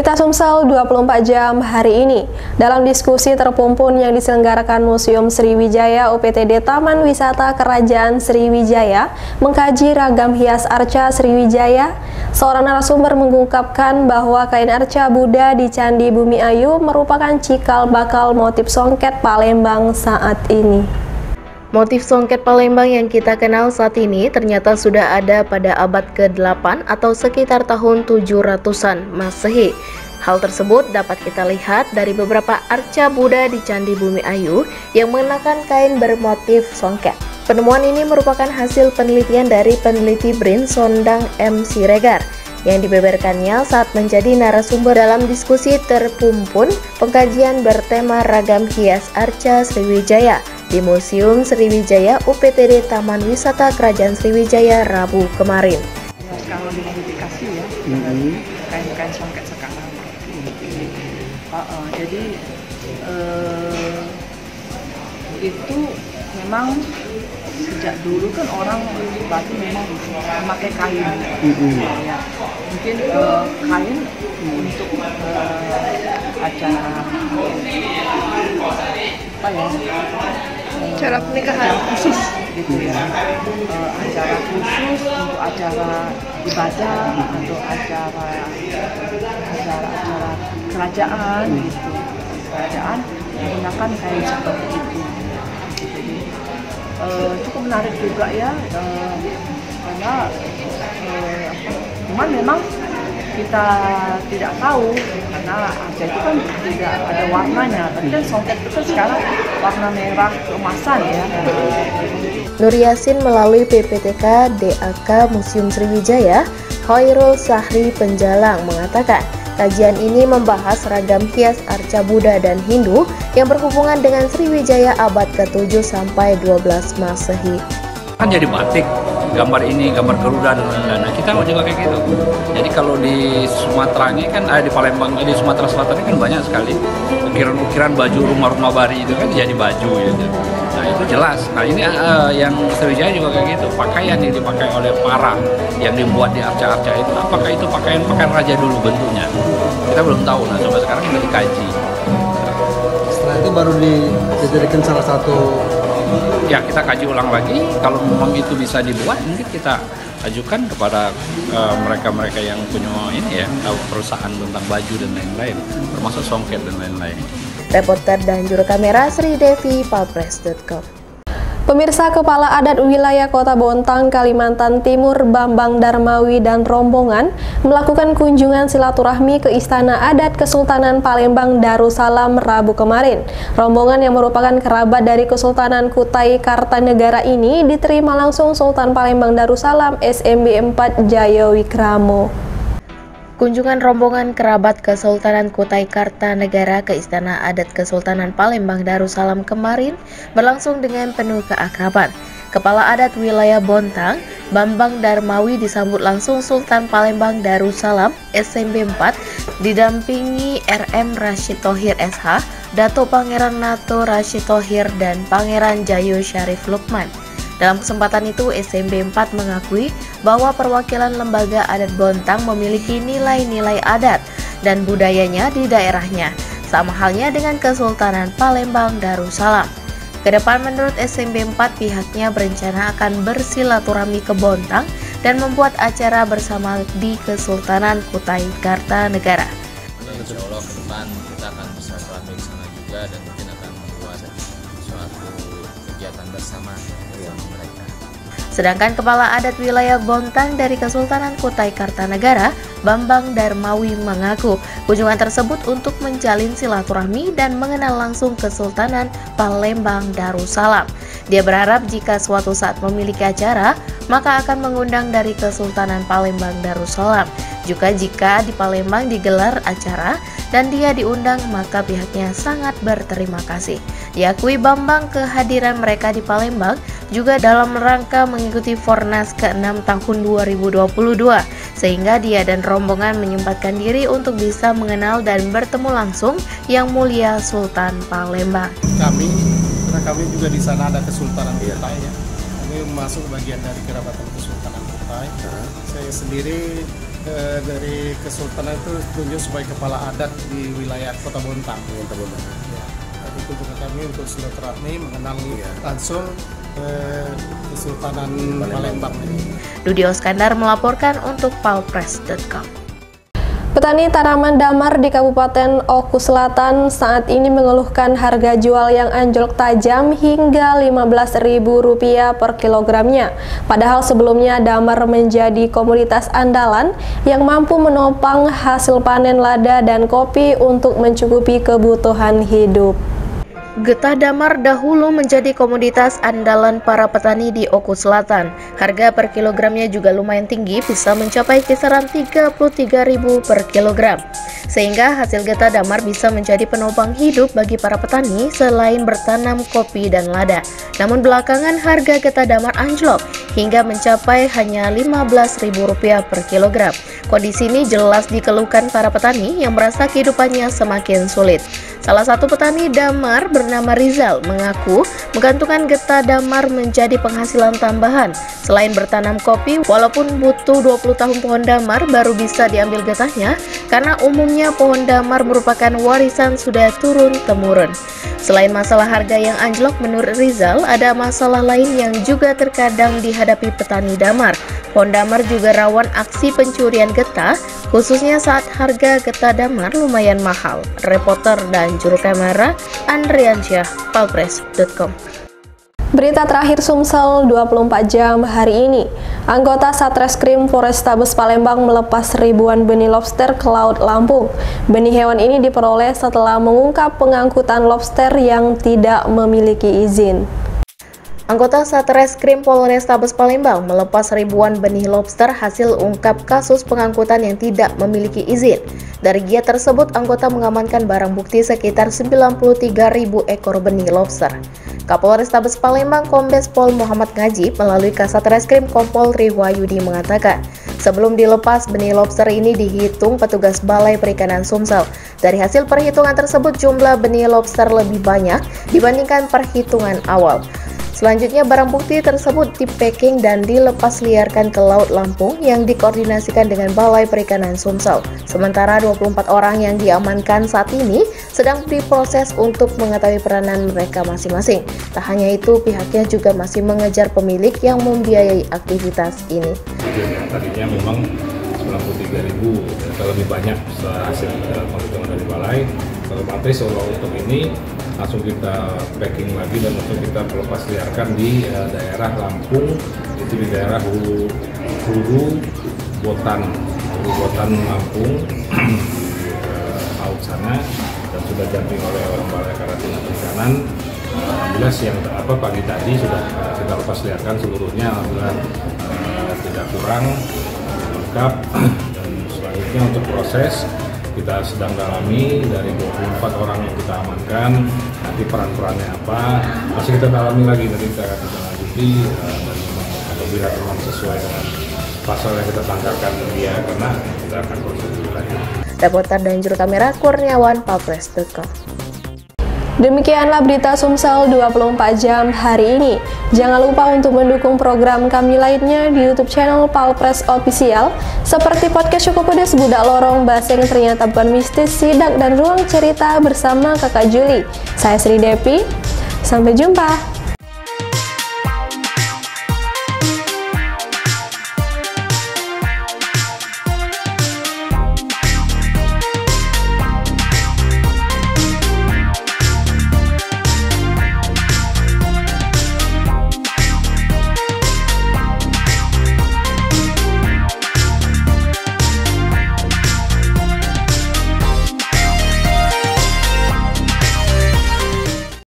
Berita Sumsel 24 jam hari ini. Dalam diskusi terpumpun yang diselenggarakan Museum Sriwijaya UPTD Taman Wisata Kerajaan Sriwijaya mengkaji ragam hias arca Sriwijaya, seorang narasumber mengungkapkan bahwa kain arca Buddha di Candi Bumi Ayu merupakan cikal bakal motif songket Palembang saat ini. Motif songket Palembang yang kita kenal saat ini ternyata sudah ada pada abad ke-8 atau sekitar tahun 700-an Masehi. Hal tersebut dapat kita lihat dari beberapa arca Buddha di Candi Bumi Ayu yang mengenakan kain bermotif songket. Penemuan ini merupakan hasil penelitian dari peneliti BRIN Sondang M. Siregar yang dibeberkannya saat menjadi narasumber dalam diskusi terpumpun pengkajian bertema ragam hias arca Sriwijaya di Museum Sriwijaya UPTD Taman Wisata Kerajaan Sriwijaya Rabu kemarin. Kalau dimodifikasi ya, kain-kain songket sekarang. Jadi itu memang sejak dulu kan orang Batu memang memakai kain. Ya. Mungkin kain untuk acara Acara pernikahan khusus gitu ya, acara khusus untuk acara ibadah, untuk acara kerajaan gitu, kerajaan menggunakan kain seperti itu. Jadi cukup menarik juga ya, karena cuman memang kita tidak tahu karena arca itu kan tidak ada warnanya, tapi kan songket itu kan sekarang warna merah keemasan ya. Nur Yasin melalui PPTK DAK Museum Sriwijaya, Khairul Sahri Penjalang mengatakan kajian ini membahas ragam hias arca Buddha dan Hindu yang berhubungan dengan Sriwijaya abad ke-7 sampai 12 Masehi. Kan jadi batik, gambar ini, gambar Garuda dan lain-lain. Nah, kita juga kayak gitu. Jadi kalau di Sumatera ini kan ada di Palembang, di Sumatera Selatan ini kan banyak sekali ukiran-ukiran baju rumah-rumah bari itu kan jadi baju gitu. Nah itu jelas. Nah ini yang Sriwijaya juga kayak gitu. Pakaian yang dipakai oleh para yang dibuat di arca-arca itu, apakah itu pakaian raja dulu bentuknya? Kita belum tahu. Nah sampai sekarang sudah dikaji. Setelah itu baru dijadikan salah satu. Ya kita kaji ulang lagi, kalau memang itu bisa dibuat mungkin kita ajukan kepada mereka-mereka yang punya ini ya, perusahaan tentang baju dan lain-lain, termasuk songket dan lain-lain. Reporter dan juru kamera Sri Devi, Palpres.com. Pemirsa, Kepala Adat Wilayah Kota Bontang, Kalimantan Timur, Bambang Darmawi dan rombongan melakukan kunjungan silaturahmi ke Istana Adat Kesultanan Palembang Darussalam Rabu kemarin. Rombongan yang merupakan kerabat dari Kesultanan Kutai Kartanegara ini diterima langsung Sultan Palembang Darussalam SMB 4 Jayawikramo. Kunjungan rombongan kerabat Kesultanan Kutai Kartanegara ke Istana Adat Kesultanan Palembang Darussalam kemarin berlangsung dengan penuh keakraban. Kepala Adat Wilayah Bontang, Bambang Darmawi disambut langsung Sultan Palembang Darussalam SMB 4 didampingi RM Rashid Thohir SH, Dato Pangeran Nato Rashid Thohir dan Pangeran Jayo Syarif Lukman. Dalam kesempatan itu, SMB 4 mengakui bahwa perwakilan lembaga adat Bontang memiliki nilai-nilai adat dan budayanya di daerahnya, sama halnya dengan Kesultanan Palembang Darussalam. Kedepan menurut SMB 4, pihaknya berencana akan bersilaturahmi ke Bontang dan membuat acara bersama di Kesultanan Kutai Kartanegara. Insya Allah ke depan kita akan bersilaturahmi ke sana juga dan mungkin akan membuat suatu kegiatan bersama mereka. Sedangkan Kepala Adat Wilayah Bontang dari Kesultanan Kutai Kartanegara, Bambang Darmawi mengaku kunjungan tersebut untuk menjalin silaturahmi dan mengenal langsung Kesultanan Palembang Darussalam. Dia berharap jika suatu saat memiliki acara, maka akan mengundang dari Kesultanan Palembang Darussalam. Juga jika di Palembang digelar acara dan dia diundang, maka pihaknya sangat berterima kasih. Diakui Bambang kehadiran mereka di Palembang juga dalam rangka mengikuti Fornas ke-6 tahun 2022, sehingga dia dan rombongan menyempatkan diri untuk bisa mengenal dan bertemu langsung Yang Mulia Sultan Palembang. Karena kami juga di sana ada Kesultanan Kutai ya. Kami masuk bagian dari kerabatan Kesultanan Kutai. Saya sendiri dari Kesultanan itu tunjuk sebagai kepala adat di wilayah Kota Bontang. Ya, itu juga kami untuk silaturahmi mengenal langsung Kesultanan Palembang ini. Dudi Oskandar melaporkan untuk palpress.com. Petani tanaman damar di Kabupaten Oku Selatan saat ini mengeluhkan harga jual yang anjlok tajam hingga Rp15.000 per kilogramnya. Padahal sebelumnya damar menjadi komoditas andalan yang mampu menopang hasil panen lada dan kopi untuk mencukupi kebutuhan hidup. Getah damar dahulu menjadi komoditas andalan para petani di Oku Selatan. Harga per kilogramnya juga lumayan tinggi, bisa mencapai kisaran Rp33.000 per kilogram. Sehingga hasil getah damar bisa menjadi penopang hidup bagi para petani selain bertanam kopi dan lada. Namun belakangan harga getah damar anjlok hingga mencapai hanya Rp15.000 per kilogram. Kondisi ini jelas dikeluhkan para petani yang merasa kehidupannya semakin sulit. Salah satu petani damar bernama Rizal mengaku menggantungkan getah damar menjadi penghasilan tambahan. Selain bertanam kopi, walaupun butuh 20 tahun pohon damar baru bisa diambil getahnya, karena umumnya pohon damar merupakan warisan sudah turun-temurun. Selain masalah harga yang anjlok, menurut Rizal ada masalah lain yang juga terkadang dihadapi petani damar. Pohon damar juga rawan aksi pencurian getah, khususnya saat harga getah damar lumayan mahal. Reporter dan juru kamera Andriansyah, palpress.com. Berita terakhir Sumsel 24 jam hari ini. Anggota Satreskrim Polrestabes Palembang melepas ribuan benih lobster ke Laut Lampung. Benih hewan ini diperoleh setelah mengungkap pengangkutan lobster yang tidak memiliki izin. Anggota Satreskrim Polrestabes Palembang melepas ribuan benih lobster hasil ungkap kasus pengangkutan yang tidak memiliki izin. Dari giat tersebut, anggota mengamankan barang bukti sekitar 93.000 ekor benih lobster. Kapolrestabes Palembang Kombes Pol Muhammad Ngajib melalui Kasatreskrim Kompol Riwayudi mengatakan, sebelum dilepas benih lobster ini dihitung petugas Balai Perikanan Sumsel. Dari hasil perhitungan tersebut, jumlah benih lobster lebih banyak dibandingkan perhitungan awal. Selanjutnya, barang bukti tersebut dipacking dan dilepas liarkan ke Laut Lampung yang dikoordinasikan dengan Balai Perikanan Sumsel. Sementara 24 orang yang diamankan saat ini sedang diproses untuk mengetahui peranan mereka masing-masing. Tak hanya itu, pihaknya juga masih mengejar pemilik yang membiayai aktivitas ini. Tadinya memang 93.000 atau lebih banyak hasil penghitungan dari Balai. Otomatis untuk ini langsung kita packing lagi dan langsung kita lepas liarkan di daerah Lampung, itu di daerah Hulu Botan Lampung laut sana, dan sudah didampingi oleh orang Balai Karantina Perikanan. Alhamdulillah siang pagi tadi sudah kita lepas liarkan seluruhnya, alhamdulillah tidak kurang, lengkap. Dan selanjutnya untuk proses kita sedang dalami dari 24 orang yang kita amankan, nanti peran-perannya apa masih kita dalami lagi, nanti kita akan lanjuti dan apabila memang sesuai dengan pasal yang kita sangkakan dia kena, kita akan proses lagi. Reporter dan juru kamera Kurniawan, palpress.com. Demikianlah berita Sumsel 24 jam hari ini. Jangan lupa untuk mendukung program kami lainnya di YouTube channel Palpress Official, seperti podcast Cukup Pedas, Budak Lorong, Bahasa yang Ternyata Bukan Mistis, Sidak, dan Ruang Cerita bersama Kakak Juli. Saya Sri Devi, sampai jumpa.